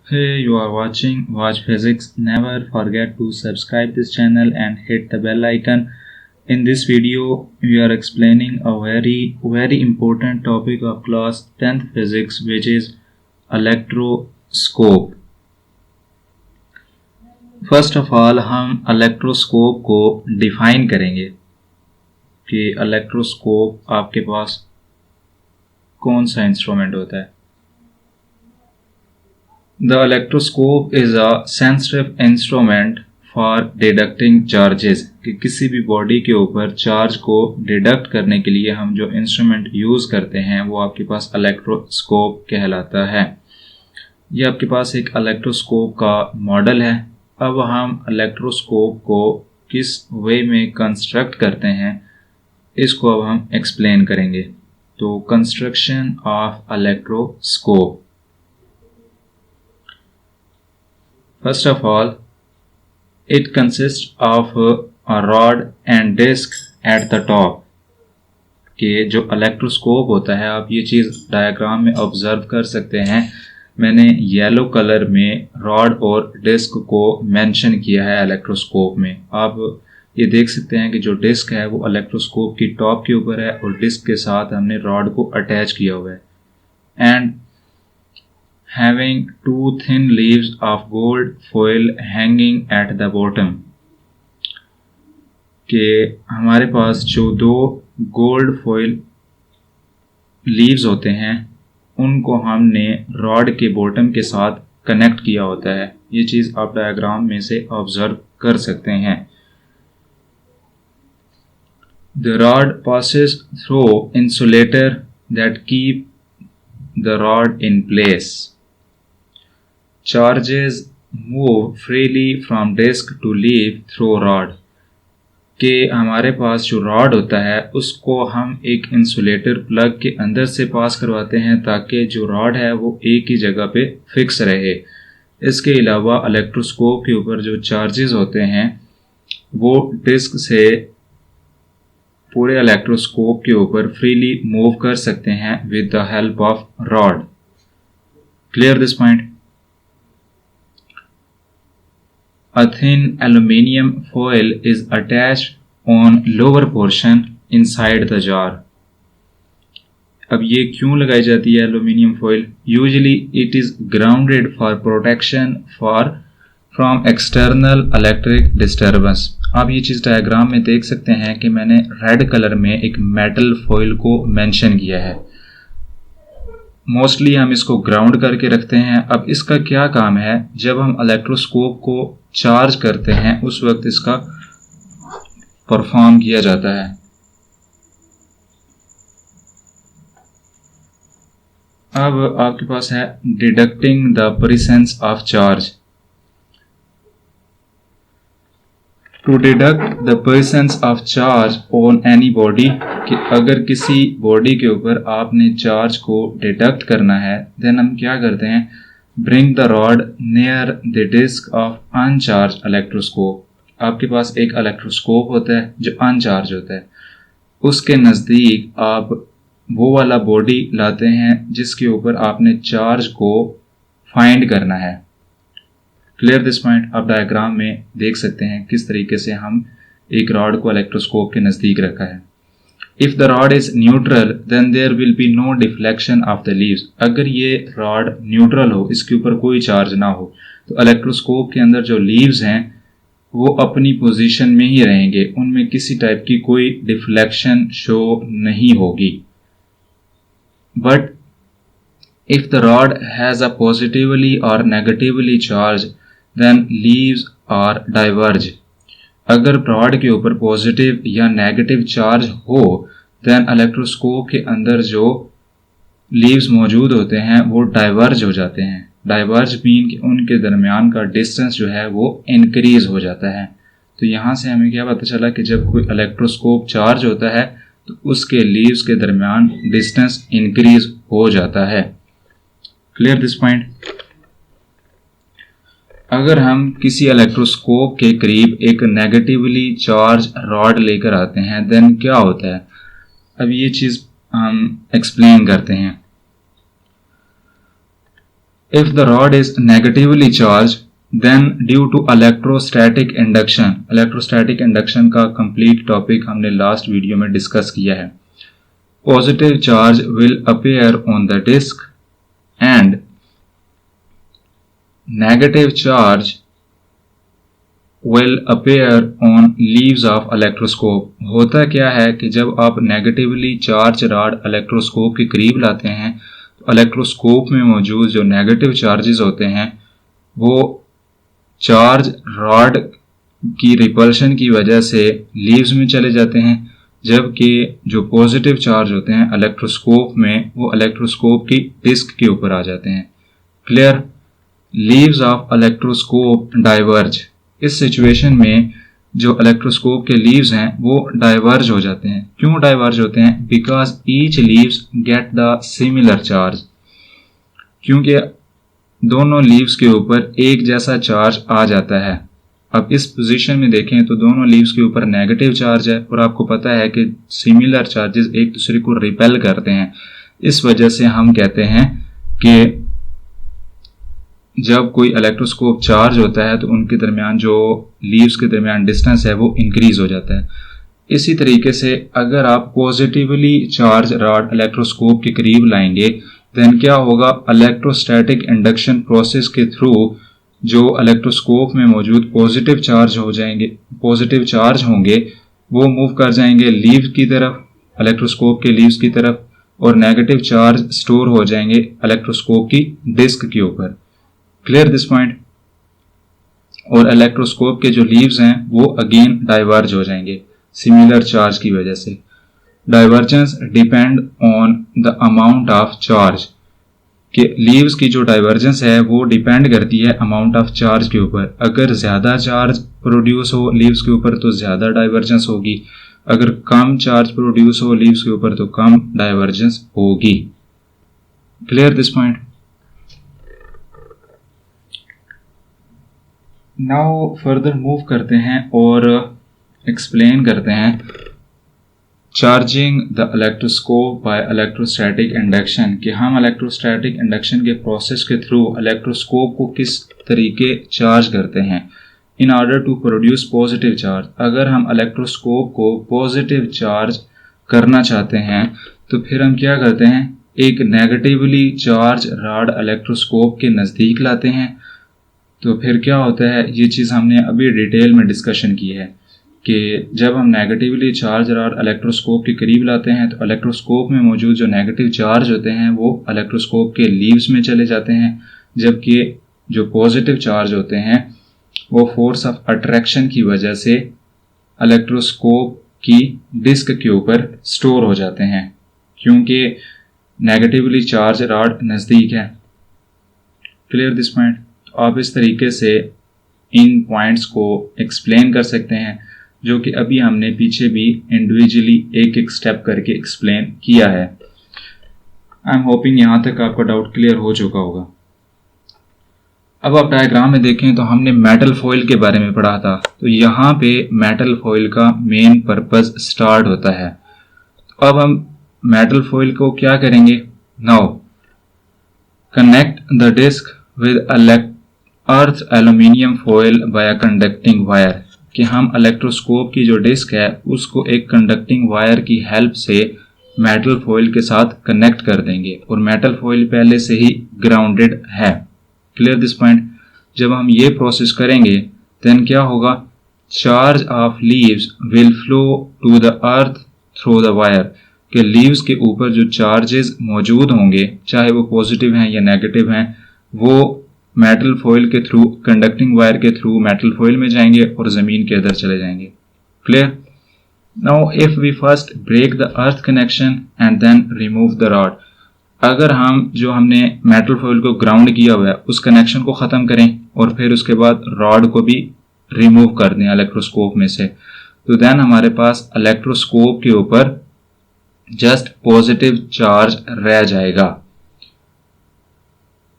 Hey, you are watching Watch Physics. Never forget to subscribe this channel and hit the bell icon. In this video, we are explaining a very important topic of class 10th physics, which is electroscope. First of all हम electroscope को define करेंगे कि electroscope आपके पास कौन सा instrument होता है. The electroscope is a sensitive instrument for detecting charges. कि किसी भी बॉडी के ऊपर चार्ज को डिडक्ट करने के लिए हम जो इंस्ट्रूमेंट यूज़ करते हैं वो आपके पास इलेक्ट्रोस्कोप कहलाता है. ये आपके पास एक इलेक्ट्रोस्कोप का मॉडल है. अब हम इलेक्ट्रोस्कोप को किस वे में कंस्ट्रक्ट करते हैं इसको अब हम एक्सप्लेन करेंगे. तो construction of electroscope. First of all, it consists of a rod and disc at the top. कि जो इलेक्ट्रोस्कोप होता है आप ये चीज़ डायग्राम में ऑब्जर्व कर सकते हैं. मैंने येलो कलर में रॉड और डिस्क को मेंशन किया है इलेक्ट्रोस्कोप में. आप ये देख सकते हैं कि जो डिस्क है वो इलेक्ट्रोस्कोप की टॉप के ऊपर है और डिस्क के साथ हमने रॉड को अटैच किया हुआ है. And having two thin leaves of gold foil hanging at the bottom. कि हमारे पास जो दो गोल्ड फॉइल लीव्स होते हैं उनको हमने रॉड के बॉटम के साथ कनेक्ट किया होता है. ये चीज़ आप डायग्राम में से ऑब्जर्व कर सकते हैं. The rod passes through insulator that keep the rod in place. Charges move freely from disk to leaf through rod. कि हमारे पास जो रॉड होता है उसको हम एक इंसुलेटर प्लग के अंदर से पास करवाते हैं ताकि जो रॉड है वो एक ही जगह पे फिक्स रहे. इसके अलावा इलेक्ट्रोस्कोप के ऊपर जो चार्जेस होते हैं वो डिस्क से पूरे इलेक्ट्रोस्कोप के ऊपर फ्रीली मूव कर सकते हैं with the help of rod. Clear this point. A thin aluminium foil is attached on lower portion inside the jar. अब ये क्यों लगाई जाती है aluminium foil? Usually it is grounded for protection from external electric disturbance. आप ये चीज़ diagram में देख सकते हैं कि मैंने रेड कलर में एक मेटल फॉइल को मेंशन किया है. मोस्टली हम इसको ग्राउंड करके रखते हैं. अब इसका क्या काम है? जब हम इलेक्ट्रोस्कोप को चार्ज करते हैं उस वक्त इसका परफॉर्म किया जाता है. अब आपके पास है deducting the presence of charge. To deduct the presence of charge on any body. कि अगर किसी बॉडी के ऊपर आपने चार्ज को डिडक्ट करना है देन हम क्या करते हैं? Bring the rod near the disc of uncharge electroscope. आपके पास एक इलेक्ट्रोस्कोप होता है जो अनचार्ज होता है. उसके नज़दीक आप वो वाला बॉडी लाते हैं जिसके ऊपर आपने चार्ज को फाइंड करना है. Clear this point. आप डायग्राम में देख सकते हैं किस तरीके से हम एक रॉड को इलेक्ट्रोस्कोप के नज़दीक रखा है. If the rod is neutral, then there will be no deflection of the leaves. अगर ये रॉड न्यूट्रल हो, इसके ऊपर कोई चार्ज ना हो, तो इलेक्ट्रोस्कोप के अंदर जो लीव्स हैं वो अपनी पोजीशन में ही रहेंगे. उनमें किसी टाइप की कोई डिफ्लेक्शन शो नहीं होगी. But if the rod has a positively or negatively charge, then leaves are diverge. अगर रॉड के ऊपर पॉजिटिव या नेगेटिव चार्ज हो देन इलेक्ट्रोस्कोप के अंदर जो लीव्स मौजूद होते हैं वो डाइवर्ज हो जाते हैं. डाइवर्ज मीन कि उनके दरमियान का डिस्टेंस जो है वो इंक्रीज हो जाता है. तो यहाँ से हमें क्या पता चला कि जब कोई इलेक्ट्रोस्कोप चार्ज होता है तो उसके लीव्स के दरमियान डिस्टेंस इंक्रीज हो जाता है. Clear this point. अगर हम किसी इलेक्ट्रोस्कोप के करीब एक नेगेटिवली चार्ज रॉड लेकर आते हैं देन क्या होता है? अब ये चीज़ हम एक्सप्लेन करते हैं. If the rod is negatively charged, then due to electrostatic induction का complete topic हमने last वीडियो में डिस्कस किया है. Positive charge will appear on the disc and negative charge will appear on leaves of electroscope. होता क्या है कि जब आप नेगेटिवली चार्ज रॉड इलेक्ट्रोस्कोप के करीब लाते हैं तो इलेक्ट्रोस्कोप में मौजूद जो नेगेटिव चार्जेस होते हैं वो चार्ज रॉड की रिपल्शन की वजह से लीव्स में चले जाते हैं, जबकि जो पॉजिटिव चार्ज होते हैं इलेक्ट्रोस्कोप में वो इलेक्ट्रोस्कोप की डिस्क के ऊपर आ जाते हैं. Clear? Leaves of electroscope diverge. इस सिचुएशन में जो इलेक्ट्रोस्कोप के लीव्स हैं वो डाइवर्ज हो जाते हैं. क्यों डाइवर्ज होते हैं? Because each leaves get the similar charge. क्योंकि दोनों लीव्स के ऊपर एक जैसा चार्ज आ जाता है. अब इस पोजीशन में देखें तो दोनों लीव्स के ऊपर नेगेटिव चार्ज है और आपको पता है कि सिमिलर चार्जेस एक दूसरे को रिपेल करते हैं. इस वजह से हम कहते हैं कि जब कोई इलेक्ट्रोस्कोप चार्ज होता है तो उनके दरमियान जो लीव्स के दरमियान डिस्टेंस है वो इंक्रीज हो जाता है. इसी तरीके से अगर आप पॉजिटिवली चार्ज रॉड इलेक्ट्रोस्कोप के करीब लाएंगे देन क्या होगा? इलेक्ट्रोस्टैटिक इंडक्शन प्रोसेस के थ्रू जो इलेक्ट्रोस्कोप में मौजूद पॉजिटिव चार्ज होंगे वो मूव कर जाएंगे लीव की तरफ, इलेक्ट्रोस्कोप के लीव्स की तरफ, और नेगेटिव चार्ज स्टोर हो जाएंगे इलेक्ट्रोस्कोप की डिस्क के ऊपर. Clear this point? और इलेक्ट्रोस्कोप के जो लीव्स हैं वो अगेन डाइवर्ज हो जाएंगे सिमिलर चार्ज की वजह से. Divergence depend on the amount of charge. कि लीव्स की जो डाइवर्जेंस है वो डिपेंड करती है अमाउंट ऑफ चार्ज के ऊपर. अगर ज़्यादा चार्ज प्रोड्यूस हो लीव्स के ऊपर तो ज़्यादा डाइवर्जेंस होगी, अगर कम चार्ज प्रोड्यूस हो लीव्स के ऊपर तो कम डाइवर्जेंस होगी. Clear this point? Now further move करते हैं और एक्सप्लेन करते हैं charging the electroscope by electrostatic induction. कि हम इलेक्ट्रोस्टैटिक इंडक्शन के प्रोसेस के थ्रू इलेक्ट्रोस्कोप को किस तरीके चार्ज करते हैं in order to produce positive charge. अगर हम इलेक्ट्रोस्कोप को पॉजिटिव चार्ज करना चाहते हैं तो फिर हम क्या करते हैं? एक नेगेटिवली चार्ज रॉड इलेक्ट्रोस्कोप के नज़दीक लाते हैं. तो फिर क्या होता है? ये चीज़ हमने अभी डिटेल में डिस्कशन की है कि जब हम नेगेटिवली चार्ज रॉड इलेक्ट्रोस्कोप के करीब लाते हैं तो इलेक्ट्रोस्कोप में मौजूद जो नेगेटिव चार्ज होते हैं वो इलेक्ट्रोस्कोप के लीव्स में चले जाते हैं, जबकि जो पॉजिटिव चार्ज होते हैं वो फोर्स ऑफ अट्रैक्शन की वजह से इलेक्ट्रोस्कोप की डिस्क के ऊपर स्टोर हो जाते हैं, क्योंकि नेगेटिवली चार्ज रॉड नज़दीक है. Clear this point? तो आप इस तरीके से इन पॉइंट्स को एक्सप्लेन कर सकते हैं जो कि अभी हमने पीछे भी इंडिविजुअली एक एक स्टेप करके एक्सप्लेन किया है. आई एम होपिंग यहाँ तक आपका डाउट क्लियर हो चुका होगा. अब आप डायग्राम में देखें तो हमने मेटल फॉइल के बारे में पढ़ा था. तो यहाँ पे मेटल फॉइल का मेन पर्पस स्टार्ट होता है. तो अब हम मेटल फॉइल को क्या करेंगे? Now connect the disc with earth aluminium foil by conducting wire. कि हम इलेक्ट्रोस्कोप की जो डिस्क है उसको एक कंडक्टिंग वायर की हेल्प से मेटल फॉइल के साथ कनेक्ट कर देंगे, और मेटल फॉइल पहले से ही ग्राउंडेड है. Clear this point? जब हम ये प्रोसेस करेंगे देन क्या होगा? Charge of leaves will flow to the earth through the wire. कि लीव्स के ऊपर जो चार्जेस मौजूद होंगे चाहे वो पॉजिटिव हैं या नेगेटिव हैं वो मेटल फॉइल के थ्रू कंडक्टिंग वायर के थ्रू मेटल फॉइल में जाएंगे और ज़मीन के अंदर चले जाएंगे. Clear? Now if we first break the earth connection and then remove the rod. अगर हम जो हमने मेटल फॉइल को ग्राउंड किया हुआ है उस कनेक्शन को ख़त्म करें और फिर उसके बाद रॉड को भी रिमूव कर दें इलेक्ट्रोस्कोप में से, तो देन हमारे पास इलेक्ट्रोस्कोप के ऊपर जस्ट पॉजिटिव चार्ज रह जाएगा.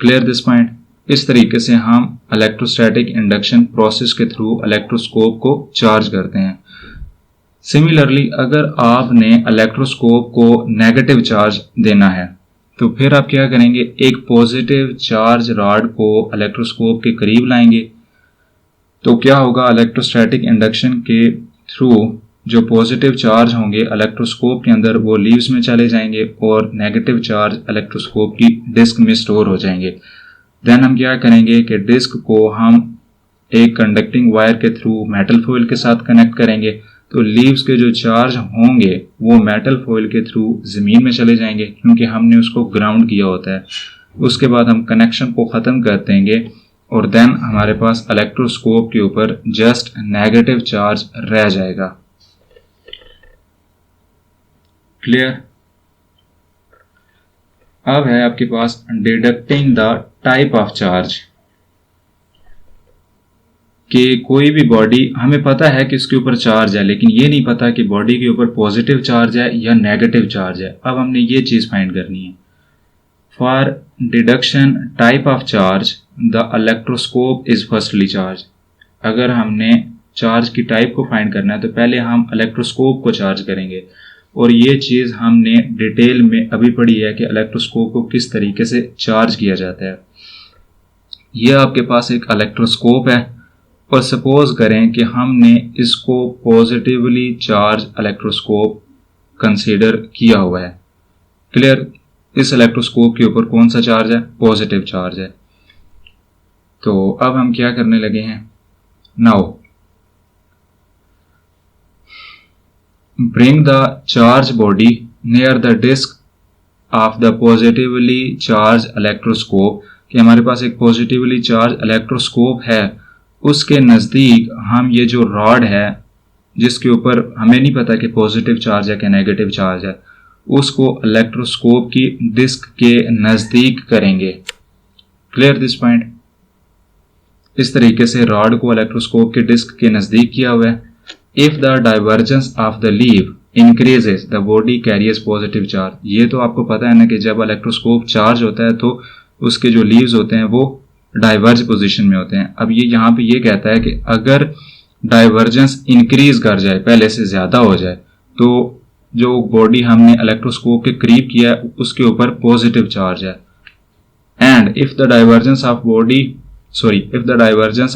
Clear this point? इस तरीके से हम इलेक्ट्रोस्टैटिक इंडक्शन प्रोसेस के थ्रू इलेक्ट्रोस्कोप को चार्ज करते हैं. सिमिलरली अगर आपने इलेक्ट्रोस्कोप को नेगेटिव चार्ज देना है तो फिर आप क्या करेंगे, एक पॉजिटिव चार्ज रॉड को इलेक्ट्रोस्कोप के करीब लाएंगे। तो क्या होगा, इलेक्ट्रोस्टैटिक इंडक्शन के थ्रू जो पॉजिटिव चार्ज होंगे इलेक्ट्रोस्कोप के अंदर वो लीव्स में चले जाएंगे और नेगेटिव चार्ज इलेक्ट्रोस्कोप की डिस्क में स्टोर हो जाएंगे। देन हम क्या करेंगे कि डिस्क को हम एक कंडक्टिंग वायर के थ्रू मेटल फॉइल के साथ कनेक्ट करेंगे। तो लीव्स के जो चार्ज होंगे वो मेटल फॉइल के थ्रू ज़मीन में चले जाएंगे क्योंकि हमने उसको ग्राउंड किया होता है। उसके बाद हम कनेक्शन को ख़त्म कर देंगे और देन हमारे पास इलेक्ट्रोस्कोप के ऊपर जस्ट नेगेटिव चार्ज रह जाएगा। क्लियर? अब है आपके पास deducting the type of charge, कि कोई भी बॉडी हमें पता है कि इसके ऊपर चार्ज है लेकिन ये नहीं पता कि बॉडी के ऊपर पॉजिटिव चार्ज है या नेगेटिव चार्ज है। अब हमने ये चीज़ फाइंड करनी है। For deduction type of charge the electroscope is firstly charge. अगर हमने चार्ज की टाइप को फाइंड करना है तो पहले हम इलेक्ट्रोस्कोप को चार्ज करेंगे और ये चीज़ हमने डिटेल में अभी पढ़ी है कि इलेक्ट्रोस्कोप को किस तरीके से चार्ज किया जाता है। ये आपके पास एक इलेक्ट्रोस्कोप है और सपोज करें कि हमने इसको पॉजिटिवली चार्ज इलेक्ट्रोस्कोप कंसीडर किया हुआ है। क्लियर? इस इलेक्ट्रोस्कोप के ऊपर कौन सा चार्ज है? पॉजिटिव चार्ज है। तो अब हम क्या करने लगे हैं, now bring the charge body near the disc of the positively charge electroscope, कि हमारे पास एक पॉजिटिवली चार्ज इलेक्ट्रोस्कोप है, उसके नज़दीक हम ये जो रॉड है जिसके ऊपर हमें नहीं पता कि पॉजिटिव चार्ज है कि नेगेटिव चार्ज है, उसको इलेक्ट्रोस्कोप की डिस्क के नज़दीक करेंगे। Clear this point? इस तरीके से रॉड को इलेक्ट्रोस्कोप के डिस्क के नज़दीक किया हुआ है। If the divergence of the leave increases the body carriers positive charge. ये तो आपको पता है ना कि जब इलेक्ट्रोस्कोप चार्ज होता है तो उसके जो लीव्स होते हैं वो डाइवर्ज पोजीशन में होते हैं। अब ये यहाँ पे ये कहता है कि अगर डाइवर्जेंस इंक्रीज कर जाए, पहले से ज़्यादा हो जाए, तो जो बॉडी हमने इलेक्ट्रोस्कोप के करीब किया है उसके ऊपर पॉजिटिव चार्ज है। And if the divergence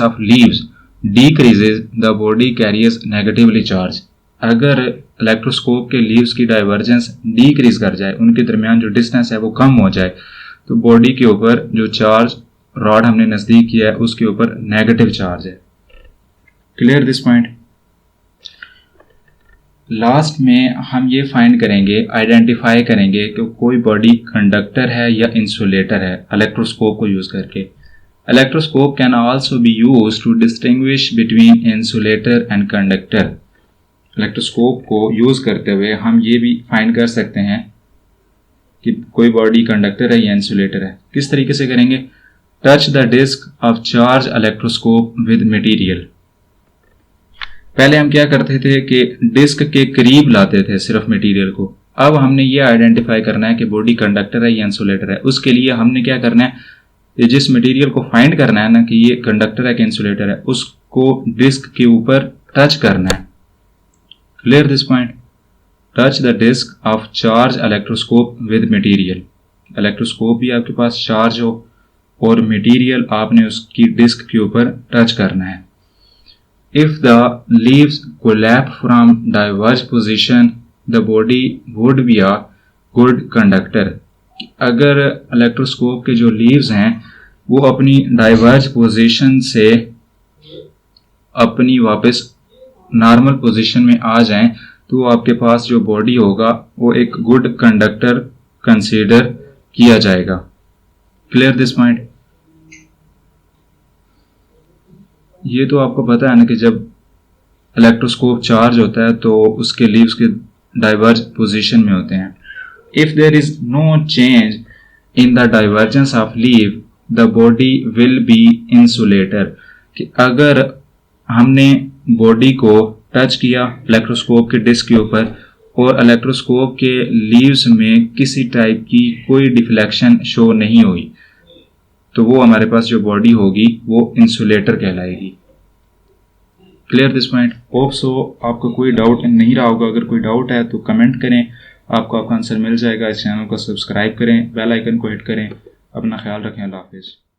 of leaves decreases the body carries negatively charge। अगर इलेक्ट्रोस्कोप के लीव्स की डाइवर्जेंस डिक्रीज कर जाए, उनके दरमियान जो डिस्टेंस है वो कम हो जाए, तो बॉडी के ऊपर जो चार्ज रॉड हमने नज़दीक किया है उसके ऊपर नेगेटिव चार्ज है। Clear this point? लास्ट में हम ये फाइंड करेंगे, आइडेंटिफाई करेंगे कि कोई बॉडी कंडक्टर है या इंसुलेटर है इलेक्ट्रोस्कोप को यूज़ करके। Electroscope can also be used to distinguish between insulator and conductor। Electroscope को यूज़ करते हुए हम ये भी फाइंड कर सकते हैं कि कोई बॉडी कंडक्टर है या इंसुलेटर है। किस तरीके से करेंगे? Touch the disc of charge electroscope with material. पहले हम क्या करते थे कि डिस्क के करीब लाते थे सिर्फ मटेरियल को। अब हमने ये आइडेंटिफाई करना है कि बॉडी कंडक्टर है या इंसुलेटर है। उसके लिए हमने क्या करना है, ये जिस मटेरियल को फाइंड करना है ना कि ये कंडक्टर है कि इंसुलेटर है, उसको डिस्क के ऊपर टच करना है। Clear this point? Touch the disc of charge electroscope with material. Electroscope भी आपके पास चार्ज हो और मटेरियल आपने उसकी डिस्क के ऊपर टच करना है। If the leaves collapse from diverge position the body would be a good conductor. अगर इलेक्ट्रोस्कोप के जो लीव्स हैं वो अपनी डाइवर्ज पोजीशन से अपनी वापस नॉर्मल पोजीशन में आ जाएं तो आपके पास जो बॉडी होगा वो एक गुड कंडक्टर कंसीडर किया जाएगा। Clear this point? ये तो आपको पता है ना कि जब इलेक्ट्रोस्कोप चार्ज होता है तो उसके लीव्स के डाइवर्ज पोजीशन में होते हैं। If there is no change in the divergence of leaf, the body will be insulator। कि अगर हमने बॉडी को टच किया इलेक्ट्रोस्कोप के डिस्क के ऊपर और इलेक्ट्रोस्कोप के लीव्स में किसी टाइप की कोई डिफ्लेक्शन शो नहीं हुई, तो वो हमारे पास जो बॉडी होगी वो इंसुलेटर कहलाएगी। Clear this point? Hope so आपको कोई डाउट नहीं रहा होगा। अगर कोई डाउट है तो कमेंट करें आपको आपका आंसर मिल जाएगा। इस चैनल को सब्सक्राइब करें, बेल आइकन को हिट करें। अपना ख्याल रखें। अल्लाह हाफिज़।